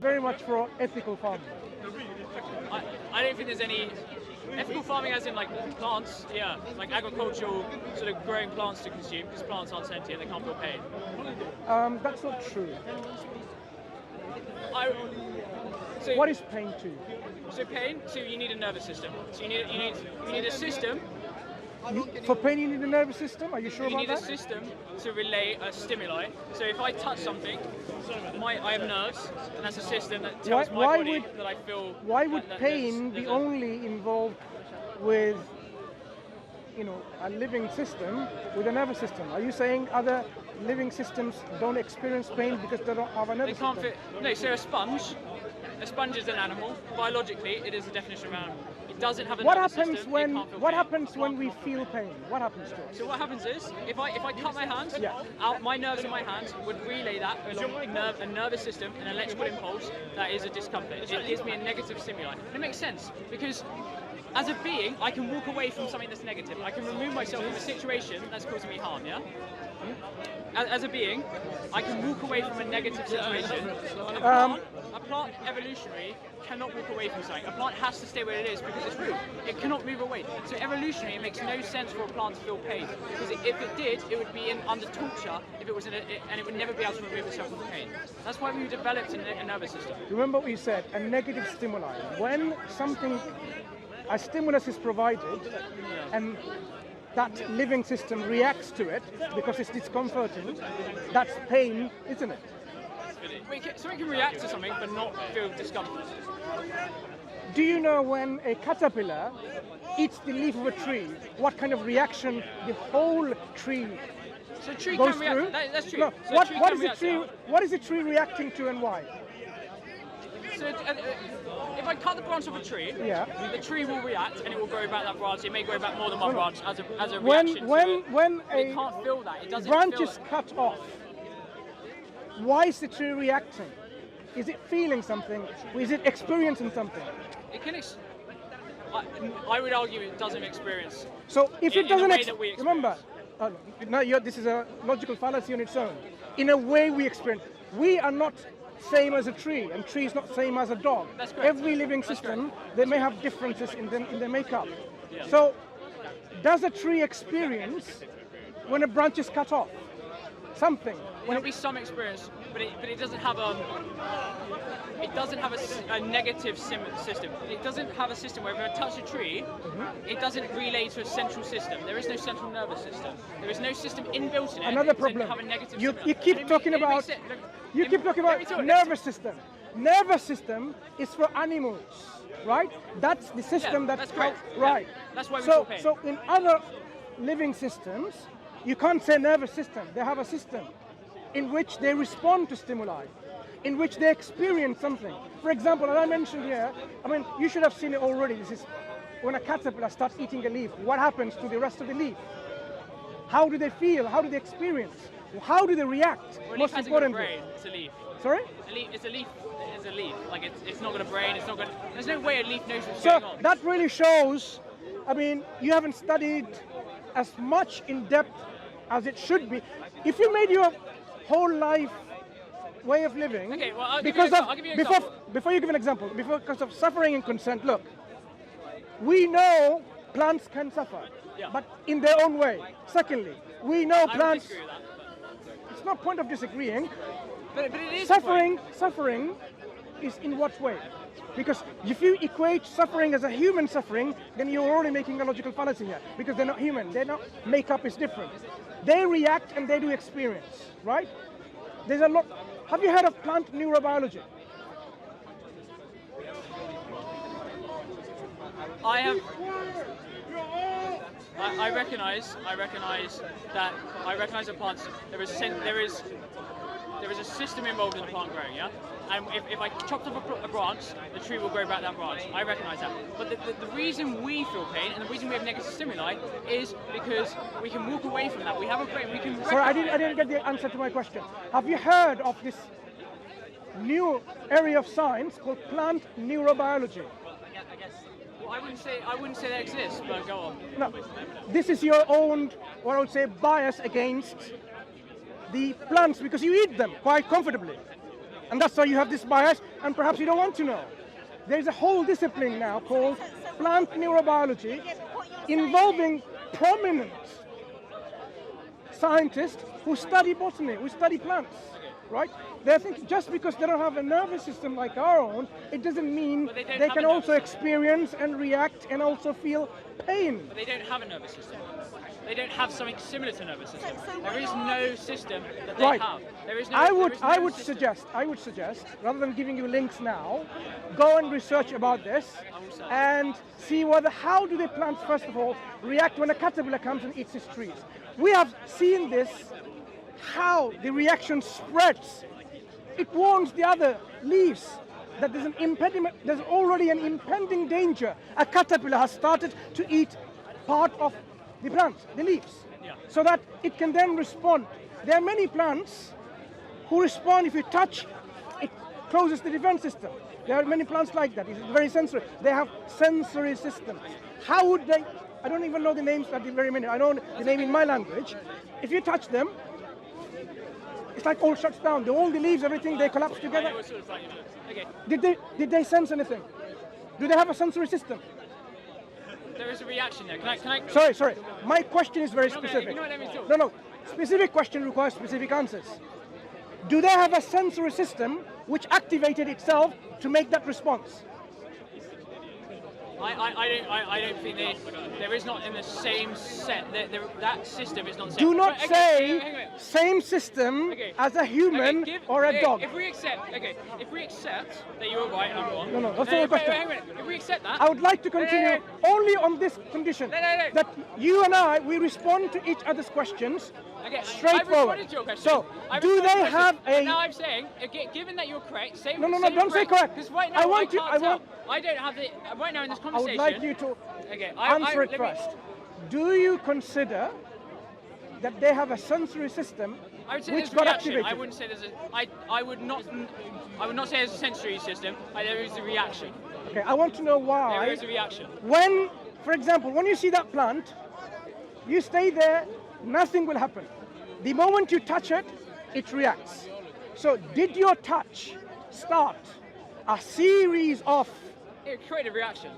very much for ethical farming. I don't think there's any ethical farming as in like plants, yeah, like agricultural sort of growing plants to consume, because plants aren't sentient, they can't feel pain. That's not true. So What is pain to you? So pain, so you need a nervous system. So you need a system. For pain, you need a nervous system? Are you sure You about need that? a system to relay a stimuli. So if I touch something, I have nerves, and that's a system that tells my body that I feel. Why would that pain there's be only involved with, a living system with a nervous system? Are you saying other living systems don't experience pain because they don't have a nervous They can't system? fit. No, so a sponge is an animal. Biologically, it is the definition of an animal. It doesn't have a nervous system. It can't feel pain. We feel pain? What happens to us? So what happens is, if I cut my hand, my nerves in my hand would relay that along a nervous system, an electrical impulse that is a discomfort. It gives me a negative stimuli. And it makes sense, because as a being, I can walk away from something that's negative. I can remove myself from a situation that's causing me harm, yeah? As a being, I can walk away from a negative situation. A plant evolutionary cannot walk away from something. A plant has to stay where it is because it's root. It cannot move away. So evolutionary, it makes no sense for a plant to feel pain, because if it did, it would be under torture if it was and it would never be able to remove itself from pain. That's why we developed a nervous system. Remember what you said, a negative stimuli. When a stimulus is provided, and that living system reacts to it because it's discomforting, that's pain, isn't it? So it can react to something but not feel discomfort. Do you know when a caterpillar eats the leaf of a tree, what kind of reaction the whole tree So a tree goes can react. through? That's true. No, So what is the tree reacting to and why? So if I cut the branch of a tree, the tree will react and it will grow back that branch. It may grow back more than one branch as a reaction. When it can't feel that. It doesn't branch feel is it. cut off, why is the tree reacting? Is it feeling something? Or is it experiencing something? It can. I would argue it doesn't experience. So if it in doesn't, the way that we remember, this is a logical fallacy on its own. In a way we experience, we are not same as a tree, and tree is not same as a dog. That's correct. Every living system, they may have differences in their makeup. Yeah. So, does a tree experience when a branch is cut off? Something. There'll be some experience, but it doesn't have a negative system. It doesn't have a system where if I touch a tree, it doesn't relay to a central system. There is no central nervous system. There is no system inbuilt in it. Another problem. Have a negative You keep talking about nervous system. Nervous system is for animals, right? That's the system that's correct. Right. Yeah. That's why we feel pain. So in other living systems, you can't say nervous system. They have a system in which they respond to stimuli, in which they experience something. For example, as I mentioned here, you should have seen it already. This is when a caterpillar starts eating a leaf. What happens to the rest of the leaf? How do they feel? How do they experience? How do they react? Well, Most importantly, brain. It's a leaf. Sorry? It's a leaf. It's a leaf. Like it's not got a brain. It's not got. There's no way a leaf knows what's So going on. that really shows. You haven't studied as much in depth as it should be. If you made your whole life way of living, okay, well, I'll give you an before example. you give an example, because of suffering and consent, look, we know plants can suffer, but in their own way. Secondly, we know plants. Disagree with that. It's not point of disagreeing. But it is Suffering is in what way? Because if you equate suffering as a human suffering, then you're already making a logical fallacy here. Because they're not human. Their makeup is different. They react and they do experience, right? There's a lot. Have you heard of plant neurobiology? I have. I recognize that plants. There is a system involved in the plant growing, yeah. And if I chopped off a branch, the tree will grow back that branch. I recognise that. But the reason we feel pain and the reason we have negative stimuli is because we can walk away from that. We have a brain. We can. Sorry, I didn't get the answer to my question. Have you heard of this new area of science called plant neurobiology? I guess. Well, I wouldn't say that exists, but go on. No, this is your own, what I would say, bias against the plants because you eat them quite comfortably. And that's why you have this bias, and perhaps you don't want to know. There's a whole discipline now called plant neurobiology involving prominent scientists who study botany, who study plants, right? They think just because they don't have a nervous system like our own, it doesn't mean they can also experience and react and also feel pain. But they don't have a nervous system. They don't have something similar to a nervous system. There is no system that they have. There is no. I would suggest, rather than giving you links now, go and research about this and see how do the plants first of all react when a caterpillar comes and eats its trees. We have seen this, how the reaction spreads. It warns the other leaves that there's an impediment, there's already an impending danger. A caterpillar has started to eat part of the plant, the leaves, so that it can then respond. There are many plants who respond if you touch, it closes the defense system. There are many plants like that. It's very sensory. They have sensory systems. How would they, I don't even know the names at the very minute. I know the name in my language. If you touch them, it's like all shuts down. All the leaves, everything, they collapse together. Okay. Did they sense anything? Do they have a sensory system? There is a reaction there. Can I? Sorry. My question is very specific. No. Specific question requires specific answers. Do they have a sensory system which activated itself to make that response? I don't think there is not in the same set. That system is not the same. Do not say same system as a human or a dog. If we accept that you are right and I'm wrong. No, that's not the question. If we accept that, I would like to continue only on this condition that you and we respond to each other's questions. Straightforward. I've responded to your question. So, do they have a? Now I'm saying, again, given that you're correct, say. No, don't say correct. Because right now I don't have the. Right now in this conversation. I would like you to answer it first. Do you consider that they have a sensory system which got activated? I wouldn't say there's a. I would not say there's a sensory system. There is a reaction. Okay, I want to know why. There is a reaction. When, for example, when you see that plant, you stay there. Nothing will happen. The moment you touch it, it reacts. So did your touch start a series of... It created a reaction.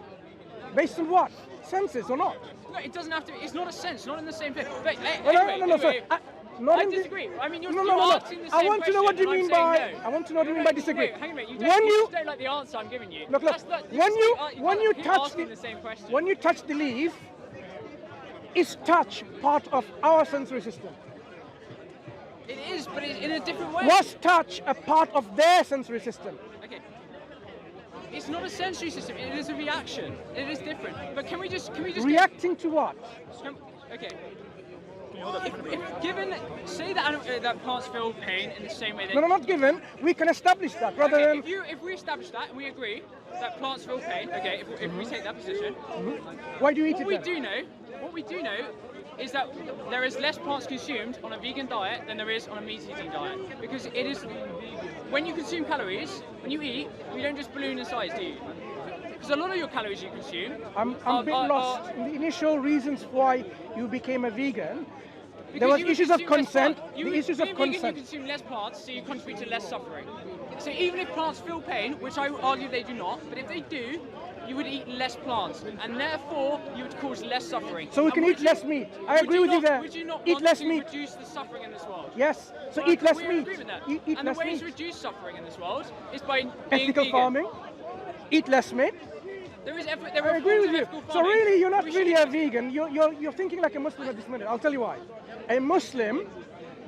Based on what? Senses or not? No, it doesn't have to. It's not a sense, not in the same thing. But, I disagree. I mean, you're I asking the same question. want to know what you mean by... No. I want to know what you mean by disagree. Hang on a minute. You don't like the answer I'm giving you. Look. When you touch the leaf, is touch part of our sensory system? It is, but it's in a different way. Was touch a part of their sensory system? Okay. It's not a sensory system. It is a reaction. It is different. But can we just reacting to what? Okay. If given, say that plants feel pain in the same way. No, not given. We can establish that rather than. If we establish that and we agree that plants feel pain, okay. If we take that position, why do you eat it? What we do know is that there is less plants consumed on a vegan diet than there is on a meat-eating diet. Because it is, when you consume calories, when you eat, you don't just balloon in size, do you? Because a lot of your calories you consume... I'm a bit lost in the initial reasons why you became a vegan. There was issues of consent. The issues of consent. You consume less plants, so you contribute to less suffering. So even if plants feel pain, which I would argue they do not, but if they do, you would eat less plants, and therefore you would cause less suffering. So we can eat less meat. I agree with you there. Would you not eat want less to meat. reduce the suffering in this world? Yes. So eat less we meat. Agree with that. Eat and less the way meat. to reduce suffering in this world is by being ethical vegan. Farming. Eat less meat. I agree with you. So really, you're not really a vegan. You're thinking like a Muslim at this minute. I'll tell you why. A Muslim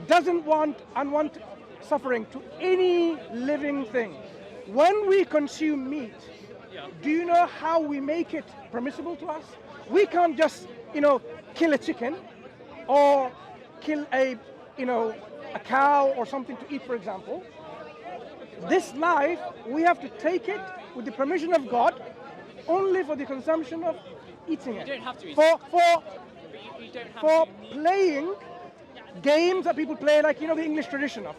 doesn't want unwanted suffering to any living thing. When we consume meat, do you know how we make it permissible to us? We can't just, kill a chicken or kill a cow or something to eat, for example. This life, we have to take it with the permission of God, only for the consumption of eating it. You don't have to eat for playing games that people play, like the English tradition of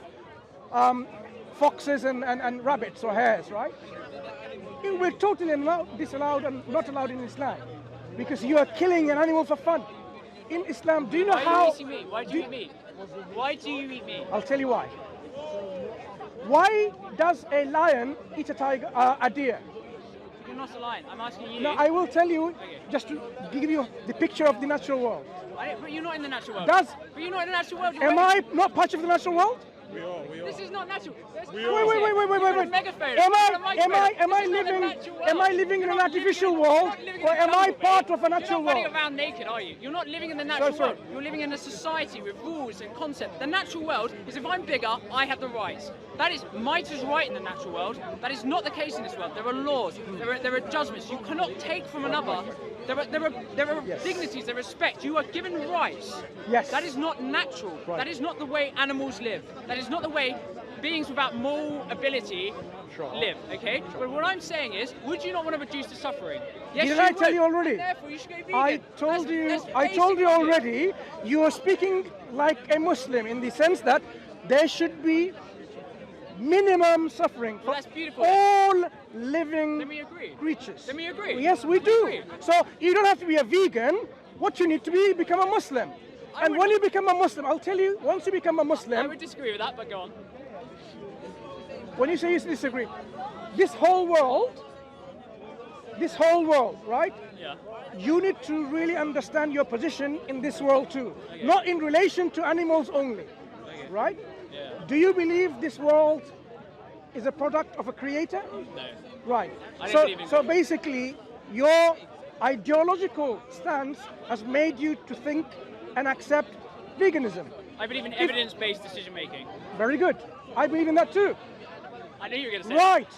foxes and rabbits or hares, right? We're totally disallowed and not allowed in Islam, because you are killing an animal for fun. In Islam, do you know how? Why do you eat meat? Why do you eat meat? I'll tell you why. Why does a lion eat a tiger, a deer? You're not a lion. I'm asking you. No, I will tell you, Okay. just to give you the picture of the natural world. But you're not in the natural world. Does- But you're not in the natural world. Am I not part of the natural world? We are. This is not natural. Wait. Am I living in an artificial world, or am I part of a natural You're not running world? around naked, are you? You're not living in the natural sorry. world. You're living in a society with rules and concepts. The natural world is if I'm bigger, I have the rights. That is might is right in the natural world. That is not the case in this world. There are laws. There are judgments. You cannot take from another. There are Yes. dignities. There are respect. You are given rights. Yes. That is not natural. Right. That is not the way animals live. That is not the way beings without moral ability live. Okay. But what I'm saying is, would you not want to reduce the suffering? Yes, Didn't I tell would. you already? Therefore, you should go vegan. I told That's you basic already, you are speaking like a Muslim in the sense that there should be minimum suffering for Well, that's beautiful. all living Then we agree. creatures. Then we agree. Yes, we We do. agree. So you don't have to be a vegan. What you need to be, become a Muslim. I And would- when you become a Muslim, I'll tell you, once you become a I Muslim, would disagree with that, but go on. when you say you disagree, this whole world, right? Yeah. You need to really understand your position in this world too, Okay. not in relation to animals only, Okay. right? Yeah. Do you believe this world is a product of a creator? No. Right. I don't believe in So God. basically, your ideological stance has made you to think and accept veganism. I believe in evidence-based decision making. Very good. I believe in that too. I knew you were going to say. Right.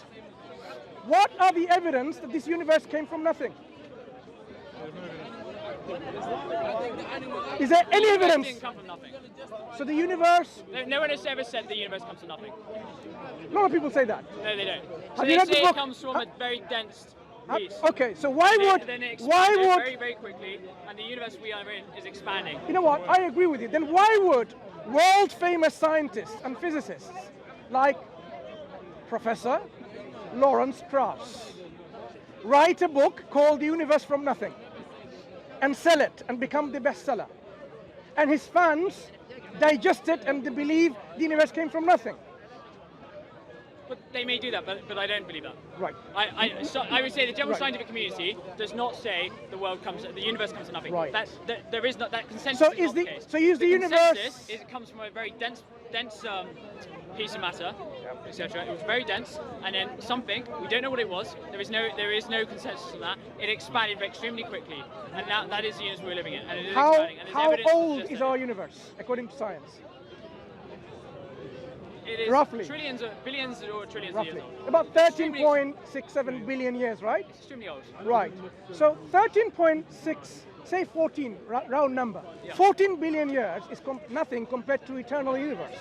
What are the evidence that this universe came from nothing? Is there The any universe evidence? didn't come from nothing. So the universe, No one has ever said the universe comes from nothing. a lot of people say that. No, they don't. So Have they you read the say book? it comes from a very dense piece. Okay, so why would, Then it why expanded would, very, very quickly, and the universe we are in is expanding. you know what, I agree with you. Then why would world famous scientists and physicists like Professor Lawrence Krauss write a book called The Universe from Nothing and sell it and become the bestseller? And his fans digest it and they believe the universe came from nothing. But they may do that, but I don't believe that. Right. I would say the general Right. scientific community does not say the universe comes from nothing. Right. There is not that consensus. So is is not the- case. so is the universe- consensus is it comes from a very dense piece of matter, etc. It was very dense, and then something we don't know what it was. There is no consensus on that. It expanded extremely quickly, and now that is the universe we're living in, and it is expanding. And there's How evidence to old suggest is that our universe according to science? it is roughly? billions or trillions of Roughly. years old. About Extremely- 13.67 billion years, right? It's extremely old. Right. So 13.6, say 14, round number. Yeah. 14 billion years is nothing compared to eternal universe.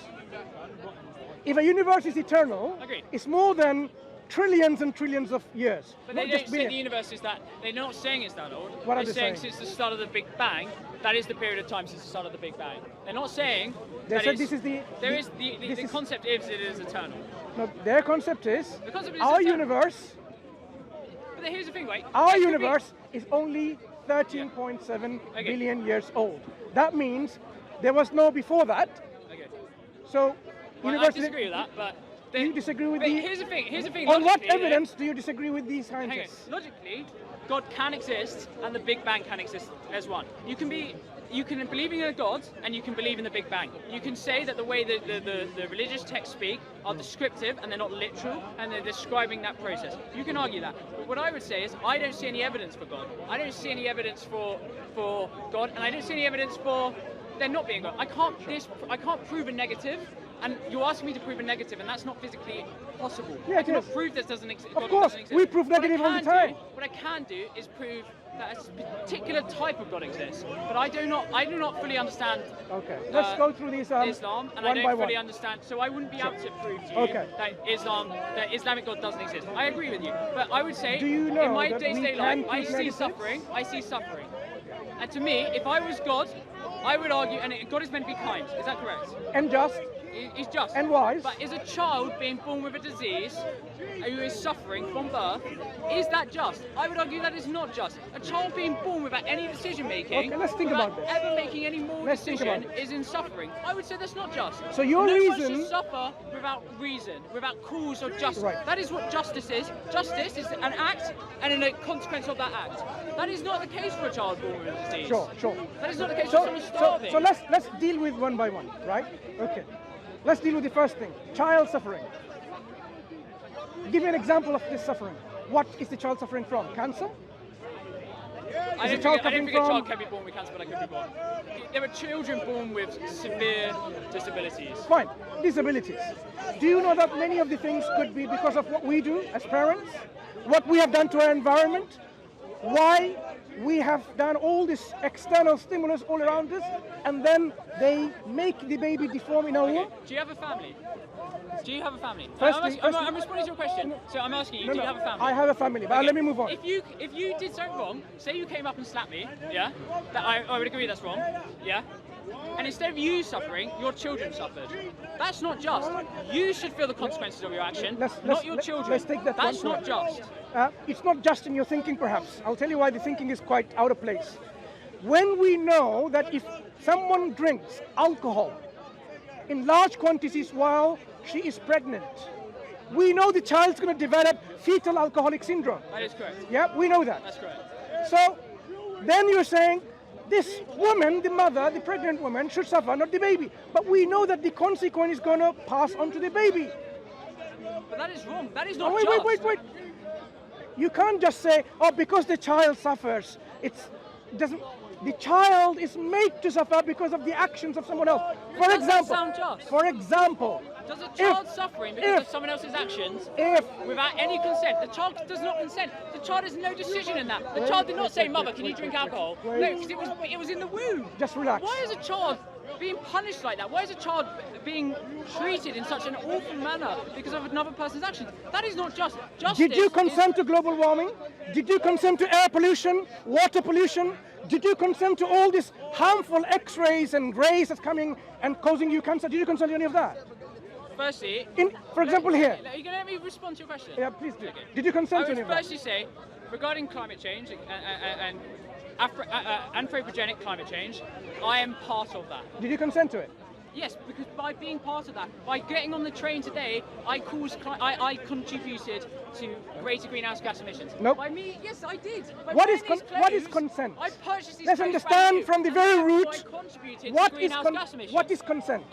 If a universe is eternal, Agreed. it's more than trillions and trillions of years. But not they just don't say the billions. universe is that. They're not saying it's that old. What are They're they saying saying? since the start of the Big Bang, that is the period of time since the start of the Big Bang. They're not saying. They that said it's- this is the- There the- is this the is- concept is it is eternal. No, their concept is The concept is our eternal. universe. But here's the thing, right? Our It could be- universe is only 13.7 Okay. billion years old. That means there was no before that. Okay. So, Well, I universe. disagree with that, but. You disagree with but the- Here's the thing. Here's the thing. On what logically, evidence do you disagree with these Hang on. scientists? Logically, God can exist and the Big Bang can exist as one. You can believe in a God and you can believe in the Big Bang. You can say that the way the religious texts speak are descriptive and they're not literal and they're describing that process. You can argue that. But what I would say is I don't see any evidence for God. I don't see any evidence for God, and I don't see any evidence for there not being God. I can't prove a negative. And you're asking me to prove a negative, and that's not physically possible. Yeah, I it cannot is. prove this doesn't exist. Of course, we prove negative all the time. What I can do is prove that a particular type of God exists. But I do not fully understand Okay, let's go through these Islam, and I one by don't fully one. understand. So I wouldn't be able to prove to you Okay. that Islamic God doesn't exist. I agree with you, but I would say Do you know in my that we day-to-day can life, I prove see negatives? suffering. I see suffering, and to me, if I was God, I would argue, and God is meant to be kind. Is that correct? And just, is just. And wise. But is a child being born with a disease who is suffering from birth, is that just? I would argue that is not just. A child being born without any decision making, Okay, let's think about this. ever making any moral Let's think decision, about is in suffering. I would say that's not just. So your no reason- one should suffer without reason, without cause or justice. Right. That is what justice is. Justice is an act and a consequence of that act. That is not the case for a child born with a disease. Sure. That is not the case for someone starving. So let's deal with one by one, right? Okay. Let's deal with the first thing, child suffering. Give me an example of this suffering. What is the child suffering from? Cancer? I Is don't the child think a suffering child from- can be born with cancer, but I could be born. There are children born with severe disabilities. Fine, disabilities. Do you know that many of the things could be because of what we do as parents? What we have done to our environment? Why we have done all this external stimulus all around us, and then they make the baby deform in our womb? Do you have a family? Do you have a family? Firstly- I'm responding to your question. So I'm asking you, do you have a family? I have a family, but Okay. let me move on. If you did something wrong, say you came up and slapped me, yeah, that I would agree that's wrong, yeah. And instead of you suffering, your children suffered. That's not just. You should feel the consequences of your action, not your children. Let's take that That's one. not just. It's not just in your thinking, perhaps. I'll tell you why the thinking is quite out of place. When we know that if someone drinks alcohol in large quantities while she is pregnant, we know the child's going to develop fetal alcoholic syndrome. That is correct. Yeah, we know that. That's correct. So then you're saying this woman, the mother, the pregnant woman, should suffer, not the baby. But we know that the consequence is going to pass on to the baby. But that is wrong. That is not Oh, just. wait. You can't just say, oh, because the child suffers, the child is made to suffer because of the actions of someone else. For Does that example, sound just? Does a child suffering because of someone else's actions without any consent? The child does not consent. The child has no decision in that. The child did not say, "Mother, can you drink alcohol?" No, because it was in the womb. Just relax. Why is a child being punished like that? Why is a child being treated in such an awful manner because of another person's actions? That is not just. Justice Did you is- consent to global warming? Did you consent to air pollution, water pollution? Did you consent to all these harmful X-rays and rays that's coming and causing you cancer? Did you consent to any of that? Firstly, For example, here. Are you going to let me respond to your question? Yeah, please do. Okay. Did you consent I to any would of that? firstly say, regarding climate change and anthropogenic climate change, I am part of that. Did you consent to it? Yes, because by being part of that, by getting on the train today, I contributed to greater greenhouse gas emissions. Nope. By me, yes, I did. By What wearing is these what is clothes, consent? I purchased these Let's clothes understand brand new, from the and very therefore root I contributed what to is greenhouse gas emissions. what is consent?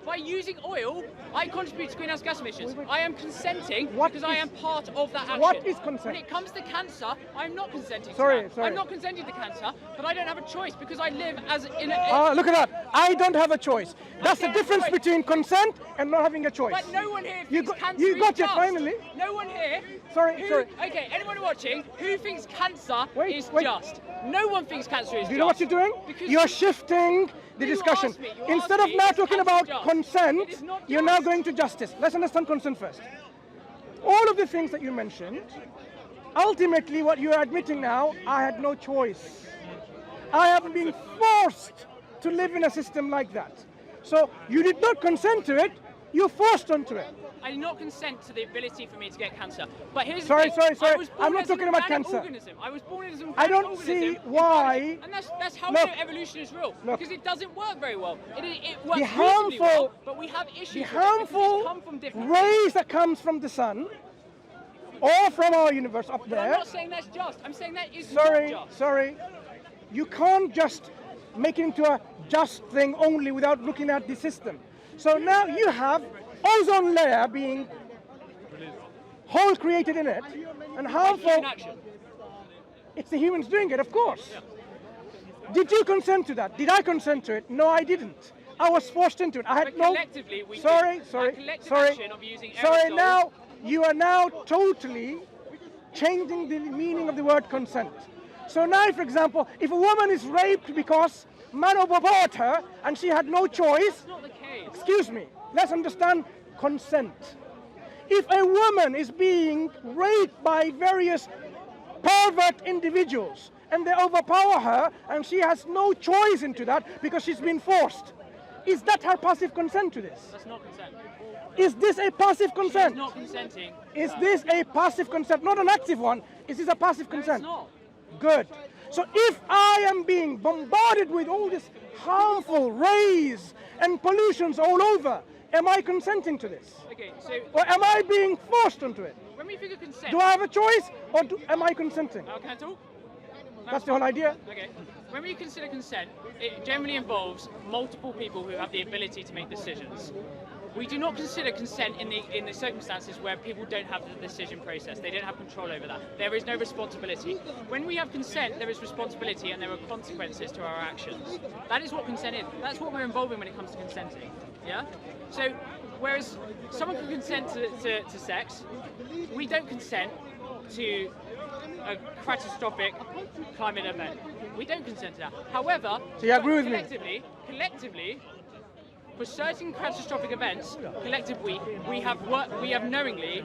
By using oil, I contribute to greenhouse gas emissions. I am consenting What because I is- am part of that action. what is consent? When it comes to cancer, I'm not consenting Sorry, to that. sorry. I'm not consenting to cancer, but I don't have a choice because I live as in a... Look at that. I don't have a choice. That's the Okay, difference wait. between consent and not having a choice. But no one here You thinks got- cancer you is got it, just. finally. No one here... Sorry. Okay, anyone watching, who thinks cancer Wait, is wait. just? No one thinks cancer is just. Do you know what you're doing? Because You're shifting the You discussion. asked me, you Instead asked of me, now is talking cancer about just? consent, It is not you're now just. going to justice. Let's understand consent first. All of the things that you mentioned, ultimately what you're admitting now, I had no choice. I have been forced to live in a system like that. So you did not consent to it, you're forced onto it. I did not consent to the ability for me to get cancer. But here's Sorry, the thing. sorry. I was born I'm not as an talking about organic cancer. Organism. I was born as an I organic don't organism see in why- And that's how Look. we know evolution is real. Look. Because it doesn't work very well. It works The reasonably well, harmful- but we have issues The with it because it's harmful come from different rays that comes from the sun or from our universe up But I'm there. not saying that's just. I'm saying that is Sorry, not just. sorry. You can't just make it into a just thing only without looking at the system. So now you have ozone layer being hole created in it and harmful. Human action. It's the humans doing it, of course. Did you consent to that? Did I consent to it? No, I didn't. I was forced into it. I had But no. collectively, we Sorry, did. sorry, That collective sorry. action of using Sorry. aerosols- Now you are now totally changing the meaning of the word consent. So now, for example, if a woman is raped because man overpowered her and she had no choice, That's not the case. excuse me, let's understand consent. If a woman is being raped by various pervert individuals and they overpower her and she has no choice into that because she's been forced, Is that her passive consent to this? That's not consent. Is this a passive consent? She's not consenting. Is this a passive consent? Not an active one. Is this a passive No, consent? it's not. Good. So if I am being bombarded with all this harmful rays and pollutions all over, am I consenting to this? Okay, so Or am I being forced onto it? when we think of consent, Do I have a choice or am I consenting? can I talk? That's the whole idea. Okay. When we consider consent, it generally involves multiple people who have the ability to make decisions. We do not consider consent in the circumstances where people don't have the decision process. They don't have control over that. There is no responsibility. When we have consent, there is responsibility and there are consequences to our actions. That is what consent is. That's what we're involving when it comes to consenting. Yeah? So, whereas someone can consent to sex, we don't consent to a catastrophic climate event. We don't consent to that. However, So you agree with me? collectively, for certain catastrophic events, collectively, we have knowingly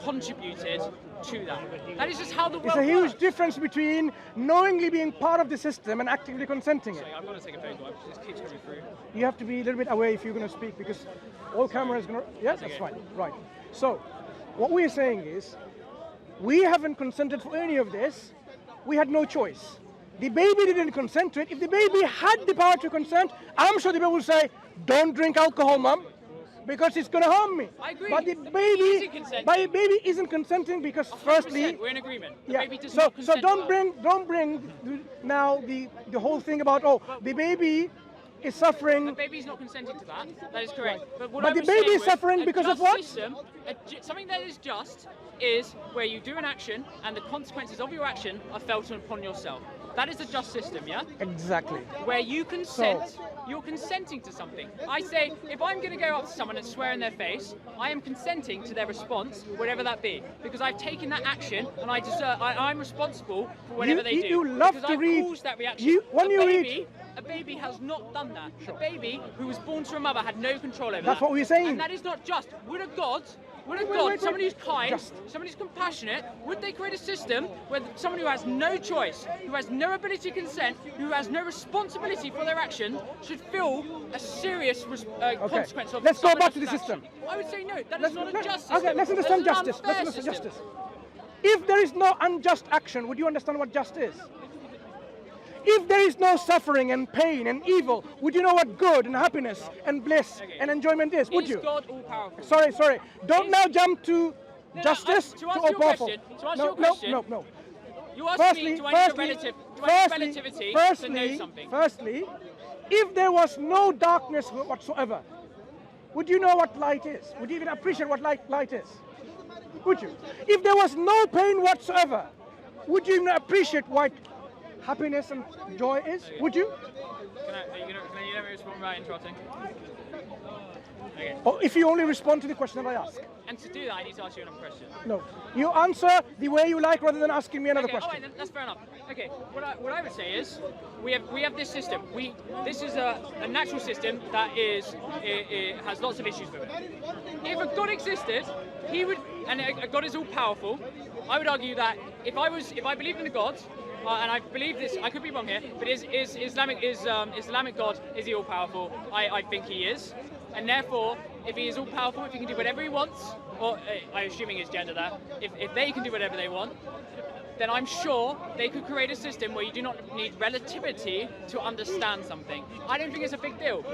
contributed to that. That is just how the world It's a huge works. difference between knowingly being part of the system and actively consenting it. Sorry, I'm going to take a photo. It just keeps coming through. You have to be a little bit away if you're going to speak because all cameras going to... Yeah, that's okay. fine. Right. So, what we're saying is, we haven't consented for any of this. We had no choice. The baby didn't consent to it. If the baby had the power to consent, I'm sure the baby will say, don't drink alcohol, mum, because it's going to harm me. I agree. But the The baby, isn't consenting. baby isn't consenting because 100%, firstly... we're in agreement. The Yeah. baby does So not consent. don't to that. bring now the whole thing about the baby is suffering. The baby's not consenting to that. That is correct. But what But I the was baby saying is was, suffering a because of just what? System, something that is just is where you do an action and the consequences of your action are felt upon yourself. That is a just system, yeah? Exactly. Where you consent, you're consenting to something. I say, if I'm going to go up to someone and swear in their face, I am consenting to their response, whatever that be, because I've taken that action and I'm responsible for whatever they do. You love because to I've read. caused that reaction. A baby has not done that. Sure. A baby who was born to a mother had no control over that. That's what we're saying. And that is not just. Would a God, wait. someone who's kind, Just. someone who's compassionate, would they create a system where someone who has no choice, who has no ability to consent, who has no responsibility for their action, should feel a serious consequence of Let's go someone back to the else's system. action? I would say no. That is not a just system. Okay, let's That is understand an justice. unfair Let's understand system. justice. If there is no unjust action, would you understand what just is? If there is no suffering and pain and evil, would you know what good and happiness and bliss and enjoyment is? Would Is you? God all powerful? Sorry. Don't now jump to No, justice to to answer all your powerful. question, to answer your question, No. You asked me, do I need relativity to know something? Firstly, if there was no darkness whatsoever, would you know what light is? Would you even appreciate what light is? Would you? If there was no pain whatsoever, would you even appreciate what happiness and joy is? Would you? Can you let me respond without interrupting? Okay. Or if you only respond to the question that I ask? And to do that, I need to ask you another question. No. You answer the way you like rather than asking me another Okay, question. alright, that's fair enough. Okay, what I would say is, we have this system. This is a natural system that it has lots of issues with it. If a God existed, he would, and a God is all powerful. I would argue that if I believed in a God, and I believe this, I could be wrong here, but Islamic God, is he all powerful? I think he is, and therefore, if he is all powerful, if he can do whatever he wants, or I'm assuming his gender there, if they can do whatever they want, then I'm sure they could create a system where you do not need relativity to understand something. I don't think it's a big deal.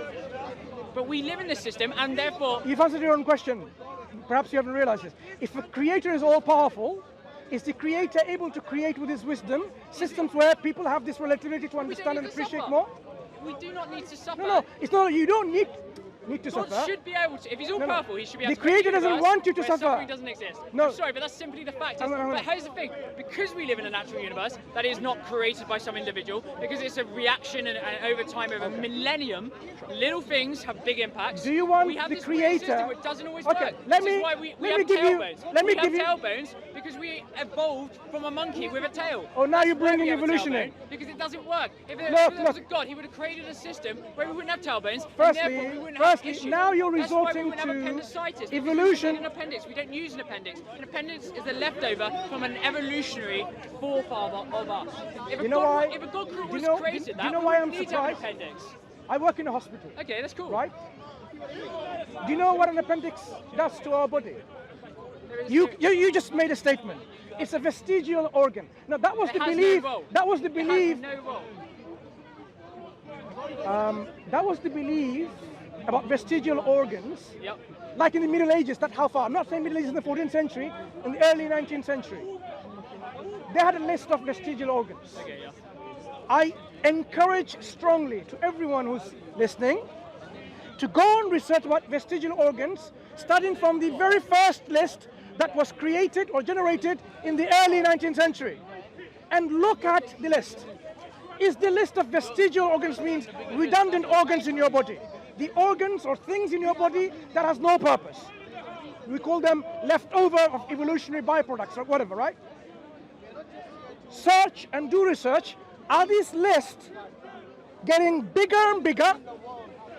But we live in this system, and therefore... You've answered your own question. Perhaps you haven't realized this. If the creator is all powerful, is the creator able to create with his wisdom systems where people have this relativity to understand and appreciate more? We do not need to suffer. No, it's not. You don't need to God suffer. should be able to. If he's all powerful, he should be able The to. create creator a doesn't universe want you to where suffer. Suffering doesn't exist. No. I'm sorry, but that's simply the fact. No. But here's the thing: because we live in a natural universe that is not created by some individual, because it's a reaction and over time, over millennium, little things have big impacts. Do you want we have the this weird system creator? where it doesn't always Okay, work. let This me- is why we let have me give you- tailbones. let me we give you- have tailbones because we evolved from a monkey with a tail. Oh, now That's you're why bringing we have a evolution in. tailbone, because it doesn't work. If there was a God, he would have created a system where we wouldn't have tailbones, and therefore we wouldn't have issues. Now you're That's why we resorting wouldn't have to appendicitis, because evolution. We don't need an appendix. We don't use an appendix. An appendix is a leftover from an evolutionary forefather of us. If a You know God, why? if a God Do you was know- created do you that, know we why wouldn't I'm need to have an surprised? appendix. I work in a hospital. Okay, that's cool. Right? Do you know what an appendix does to our body? You just made a statement. It's a vestigial organ. Now that was the belief. That was the belief. No role. That was the belief about vestigial organs. Yep. Like in the Middle Ages, that's how far. I'm not saying Middle Ages in the 14th century, in the early 19th century. They had a list of vestigial organs. Okay, yeah. I encourage strongly to everyone who's listening to go and research about vestigial organs, starting from the very first list that was created or generated in the early 19th century. And look at the list. Is the list of vestigial organs means redundant organs in your body. The organs or things in your body that has no purpose. We call them leftover of evolutionary byproducts or whatever, right? Search and do research. Are these lists getting bigger and bigger?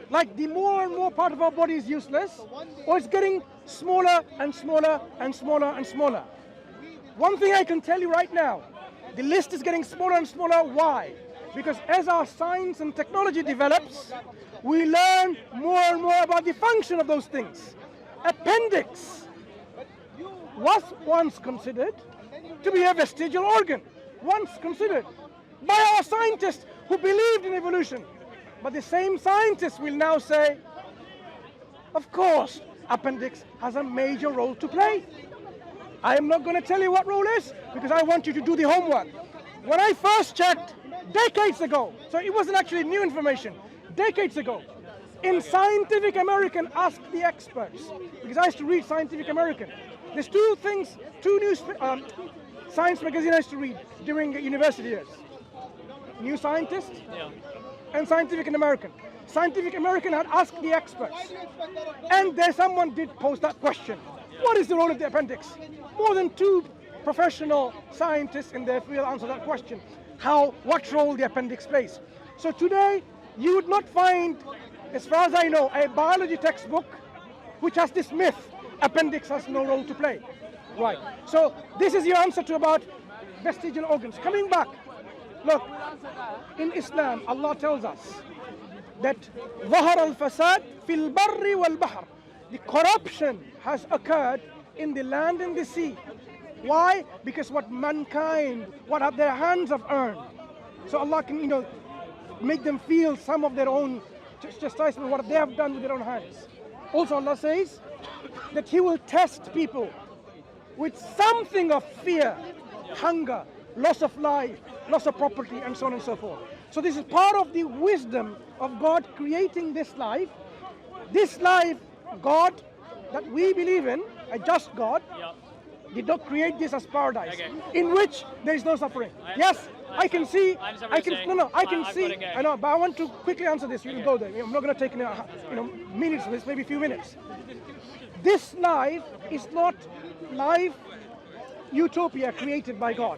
Like the more and more part of our body is useless? Or it's getting smaller and smaller and smaller and smaller? One thing I can tell you right now, the list is getting smaller and smaller. Why? Because as our science and technology develops, we learn more and more about the function of those things. Appendix was once considered to be a vestigial organ, once considered by our scientists who believed in evolution. But the same scientists will now say, of course, appendix has a major role to play. I am not going to tell you what role is because I want you to do the homework. When I first checked decades ago, so it wasn't actually new information, decades ago, in Scientific American, Ask the Experts, because I used to read Scientific American. There's two news science magazines I used to read during university years. New Scientist and Scientific American. Scientific American had Asked the Experts. And there someone did pose that question. What is the role of the appendix? More than 2 professional scientists in their field answered that question. What role the appendix plays. So today, you would not find, as far as I know, a biology textbook which has this myth, appendix has no role to play. Right. So this is your answer to about vestigial organs. Coming back, look, in Islam, Allah tells us that ظهر الفساد في البر والبحر. The corruption has occurred in the land and the sea. Why? Because what their hands have earned. So Allah can, make them feel some of their own chastisement, what they have done with their own hands. Also Allah says that He will test people with something of fear, hunger, loss of life, loss of property, and so on and so forth. So this is part of the wisdom of God creating this life. This life, God, that we believe in, a just God, did not create this as paradise, in which there is no suffering. Yes, I can see. I know, but I want to quickly answer this. You can go there. I'm not going to take minutes. This maybe a few minutes. This life is not life utopia created by God.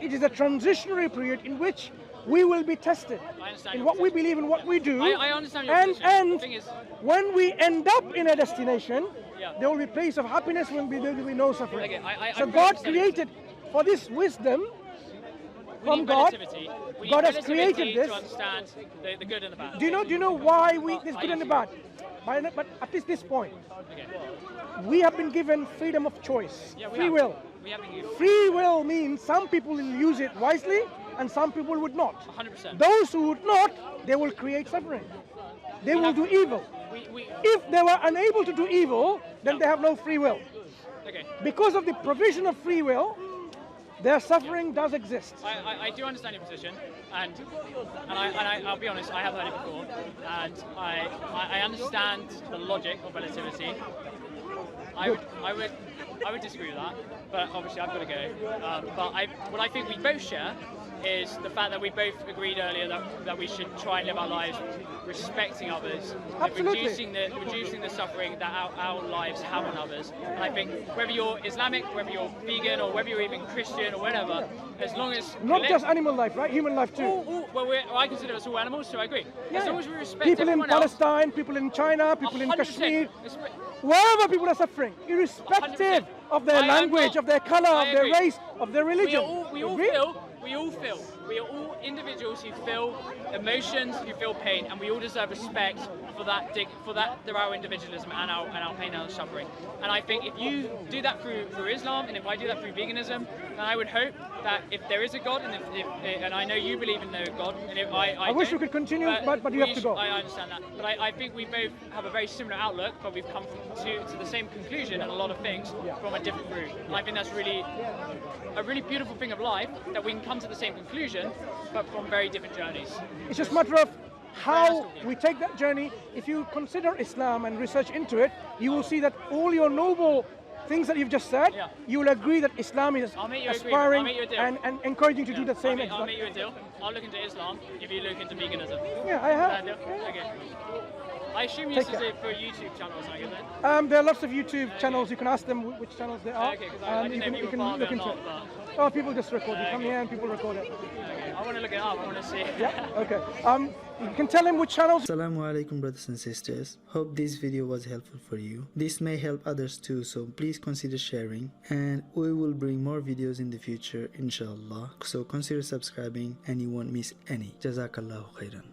It is a transitionary period in which we will be tested in what we believe and what we do. I understand your position. And the thing is, when we end up in a destination, there will be a place of happiness, there will be no suffering. So God created for this wisdom from God. God has created this. To understand the good and the bad. Do you know why this good and the bad? But at least this point, we have been given freedom of choice, free will. Free will means some people will use it wisely and some people would not. 100%. Those who would not, they will create suffering. They will do evil. If they were unable to do evil, then they have no free will. Because of the provision of free will, their suffering does exist. I do understand your position, and I'll be honest, I have heard it before, and I understand the logic of relativity. I would disagree with that, but obviously I've got to go. But what I think we both share is the fact that we both agreed earlier that we should try and live our lives respecting others, and reducing the suffering that our lives have on others. And I think whether you're Islamic, whether you're vegan, or whether you're even Christian or whatever, as long as not just animal life, right? Human life too. I consider us all animals, so I agree. Yeah. As long as we respect people in Palestine, else, people in China, people in 100%. Kashmir, wherever people are suffering, irrespective 100%. of their language, of their color, of their race, of their religion. We all feel we all feel. We are all individuals who feel emotions, who feel pain, and we all deserve respect for that through our individualism and our pain and our suffering. And I think if you do that through Islam, and if I do that through veganism, then I would hope that if there is a God, and I know you believe in no God, and if I wish we could continue, but you have to go. I understand that, but I think we both have a very similar outlook, but we've come to the same conclusion on a lot of things from a different route. And I think that's really a really beautiful thing of life, that we can come to the same conclusion, but from very different journeys. It's just a matter of how we take that journey. If you consider Islam and research into it, you will see that all your noble things that you've just said, you will agree that Islam is aspiring and encouraging you to do the same. I'll make you a deal. I'll look into Islam if you look into veganism. Yeah, I have. Okay. I assume you use it for a YouTube channel or something, isn't it? There are lots of YouTube channels. You can ask them which channels they are. Okay, because I didn't know if you were part of it or not. Oh, people just record. You come here and people record it. Okay. I want to look it up. I want to see it. Yeah. Okay. You can tell him which channels. Assalamu alaikum, brothers and sisters. Hope this video was helpful for you. This may help others too, so please consider sharing, and we will bring more videos in the future, inshallah. So consider subscribing and you won't miss any. Jazakallahu khairan.